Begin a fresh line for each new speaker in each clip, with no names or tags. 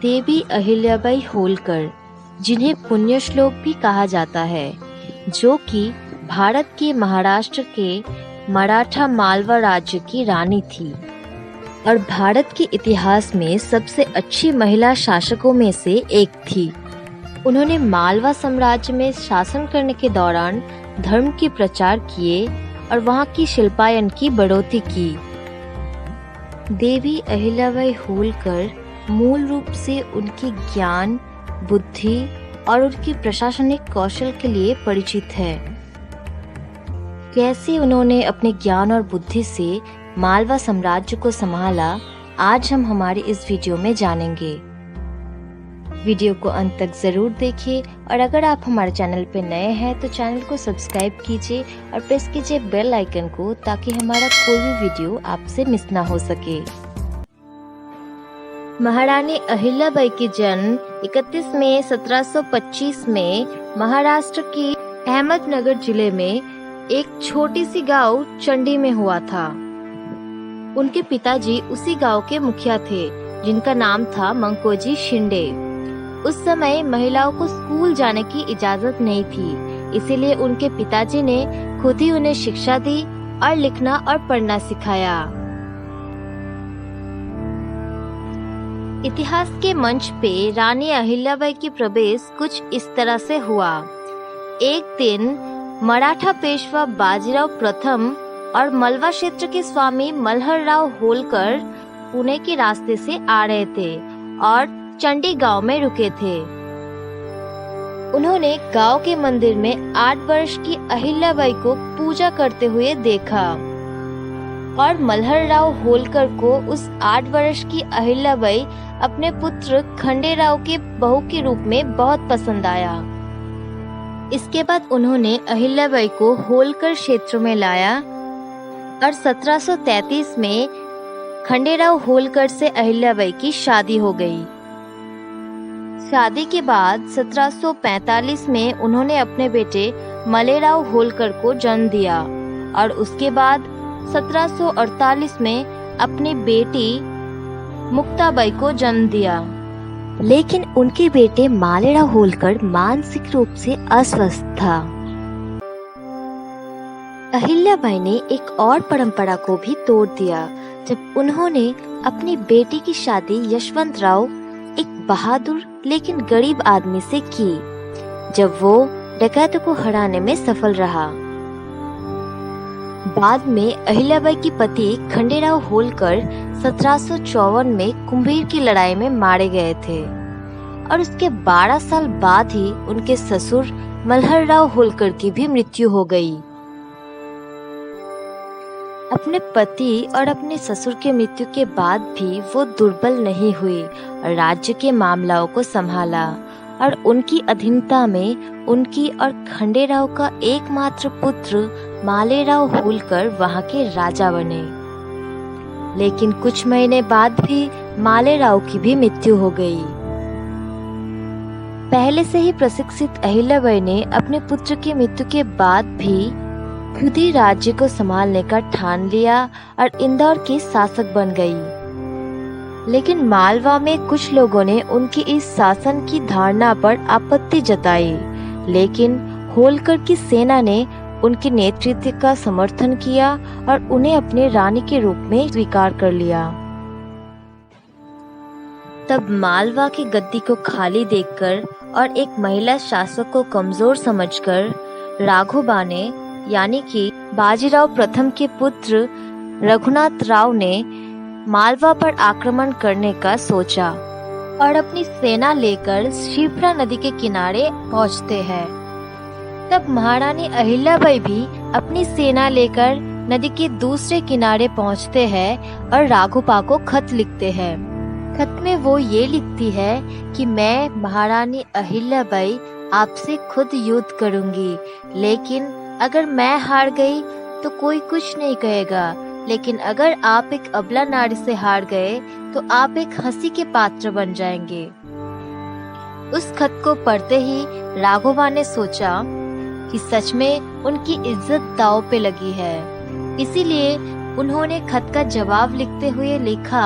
देवी अहिल्याबाई होलकर, जिन्हें पुण्यश्लोक भी कहा जाता है, जो कि भारत के महाराष्ट्र के मराठा मालवा राज्य की रानी थी और भारत के इतिहास में सबसे अच्छी महिला शासकों में से एक थी। उन्होंने मालवा साम्राज्य में शासन करने के दौरान धर्म के प्रचार किए और वहां की शिल्पायन की बढ़ोतरी की। देवी अहिल्याबाई होलकर मूल रूप से उनके ज्ञान, बुद्धि और उनकी प्रशासनिक कौशल के लिए परिचित है। कैसे उन्होंने अपने ज्ञान और बुद्धि से मालवा साम्राज्य को संभाला, आज हम हमारे इस वीडियो में जानेंगे। वीडियो को अंत तक जरूर देखिए और अगर आप हमारे चैनल पर नए हैं तो चैनल को सब्सक्राइब कीजिए और प्रेस कीजिए बेल आइकन को, ताकि हमारा कोई भी वीडियो आपसे मिस ना हो सके। महारानी अहिल्याबाई की जन्म 31 मई 1725 में महाराष्ट्र के अहमदनगर जिले में एक छोटी सी गांव चंडी में हुआ था। उनके पिताजी उसी गांव के मुखिया थे, जिनका नाम था मंकोजी शिंदे। उस समय महिलाओं को स्कूल जाने की इजाजत नहीं थी, इसीलिए उनके पिताजी ने खुद ही उन्हें शिक्षा दी और लिखना और पढ़ना सिखाया। इतिहास के मंच पे रानी अहिल्याबाई की प्रवेश कुछ इस तरह से हुआ। एक दिन मराठा पेशवा बाजीराव प्रथम और मलवा क्षेत्र के स्वामी मल्हरराव होलकर पुणे के रास्ते से आ रहे थे और चंडी गांव में रुके थे। उन्होंने गांव के मंदिर में 8 वर्ष की अहिल्याबाई को पूजा करते हुए देखा और मल्हरराव होलकर को उस 8 वर्ष की अहिल्याबाई अपने पुत्र खंडेराव के बहू के रूप में बहुत पसंद आया। इसके बाद उन्होंने अहिल्याबाई को होलकर क्षेत्र में लाया और 1733 में खंडेराव होलकर से अहिल्याबाई की शादी हो गई। शादी के बाद 1745 में उन्होंने अपने बेटे मलेराव होलकर को जन्म दिया और उसके बाद 1748 में अपनी बेटी मुक्ताबाई को जन्म दिया। लेकिन उनके बेटे मालेराव होलकर मानसिक रूप से अस्वस्थ था। अहिल्याबाई ने एक और परंपरा को भी तोड़ दिया जब उन्होंने अपनी बेटी की शादी यशवंतराव, एक बहादुर लेकिन गरीब आदमी से की, जब वो डकैतों को हराने में सफल रहा। बाद में अहिल्याबाई की पति खंडेराव होलकर 1754 में कुंभीर की लड़ाई में मारे गए थे और उसके 12 साल बाद ही उनके ससुर मल्हरराव होलकर की भी मृत्यु हो गई। अपने पति और अपने ससुर के मृत्यु के बाद भी वो दुर्बल नहीं हुई और राज्य के मामलों को संभाला और उनकी अधीनता में उनकी और खंडेराव का एकमात्र पुत्र मालेराव होलकर वहां के राजा बने। लेकिन कुछ महीने बाद भी मालेराव की भी मृत्यु हो गई। पहले से ही प्रशिक्षित अहिल्याबाई ने अपने पुत्र की मृत्यु के बाद भी खुद ही राज्य को संभालने का ठान लिया और इंदौर की शासक बन गई। लेकिन मालवा में कुछ लोगों ने उनकी इस शासन की धारणा पर आपत्ति जताई, लेकिन होलकर की सेना ने उनके नेतृत्व का समर्थन किया और उन्हें अपने रानी के रूप में स्वीकार कर लिया। तब मालवा की गद्दी को खाली देखकर और एक महिला शासक को कमजोर समझकर राघोबा ने, यानी कि बाजीराव प्रथम के पुत्र रघुनाथ राव ने मालवा पर आक्रमण करने का सोचा और अपनी सेना लेकर शिप्रा नदी के किनारे पहुंचते हैं। तब महारानी अहिल्याबाई भी अपनी सेना लेकर नदी के दूसरे किनारे पहुंचते हैं और राघोबा को खत लिखते हैं। खत में वो ये लिखती है कि मैं महारानी अहिल्याबाई आपसे खुद युद्ध करूंगी, लेकिन अगर मैं हार गई तो कोई कुछ नहीं कहेगा, लेकिन अगर आप एक अबला नारी से हार गए तो आप एक हंसी के पात्र बन जाएंगे। उस खत को पढ़ते ही राघोबा ने सोचा कि सच में उनकी इज्जत दांव पे लगी है। इसीलिए उन्होंने खत का जवाब लिखते हुए लिखा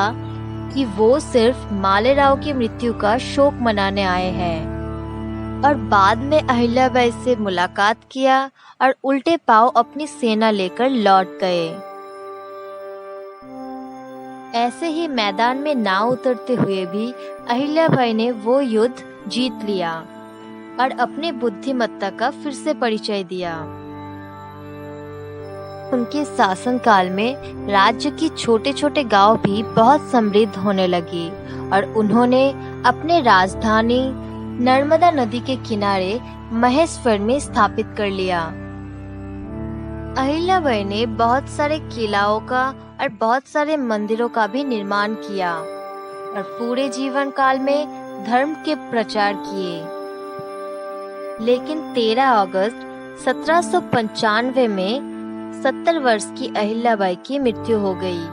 कि वो सिर्फ मालेराव की मृत्यु का शोक मनाने आए हैं, और बाद में अहिल्याबाई से मुलाकात किया और उल्टे पांव अपनी सेना लेकर लौट गए। ऐसे ही मैदान में ना उतरते हुए भी अहिल्याबाई ने वो युद्ध जीत लिया और अपनी बुद्धिमत्ता का फिर से परिचय दिया। उनके शासनकाल में राज्य की छोटे छोटे गांव भी बहुत समृद्ध होने लगी और उन्होंने अपने राजधानी नर्मदा नदी के किनारे महेश्वर में स्थापित कर लिया। अहिल्याबाई ने बहुत सारे किलाओं का और बहुत सारे मंदिरों का भी निर्माण किया और पूरे जीवन काल में धर्म के प्रचार किए। लेकिन 13 अगस्त 1795 में 70 वर्ष की अहिल्याबाई की मृत्यु हो गई।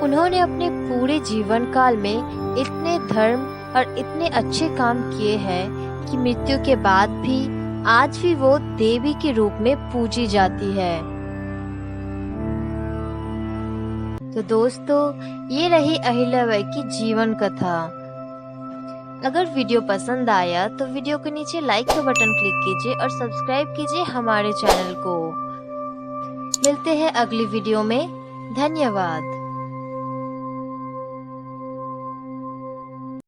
उन्होंने अपने पूरे जीवन काल में इतने धर्म और इतने अच्छे काम किए हैं कि मृत्यु के बाद भी आज भी वो देवी के रूप में पूजी जाती है। तो दोस्तों, ये रही अहिल्याबाई की जीवन कथा। अगर वीडियो पसंद आया तो वीडियो के नीचे लाइक का बटन क्लिक कीजिए और सब्सक्राइब कीजिए हमारे चैनल को। मिलते हैं अगली वीडियो में। धन्यवाद।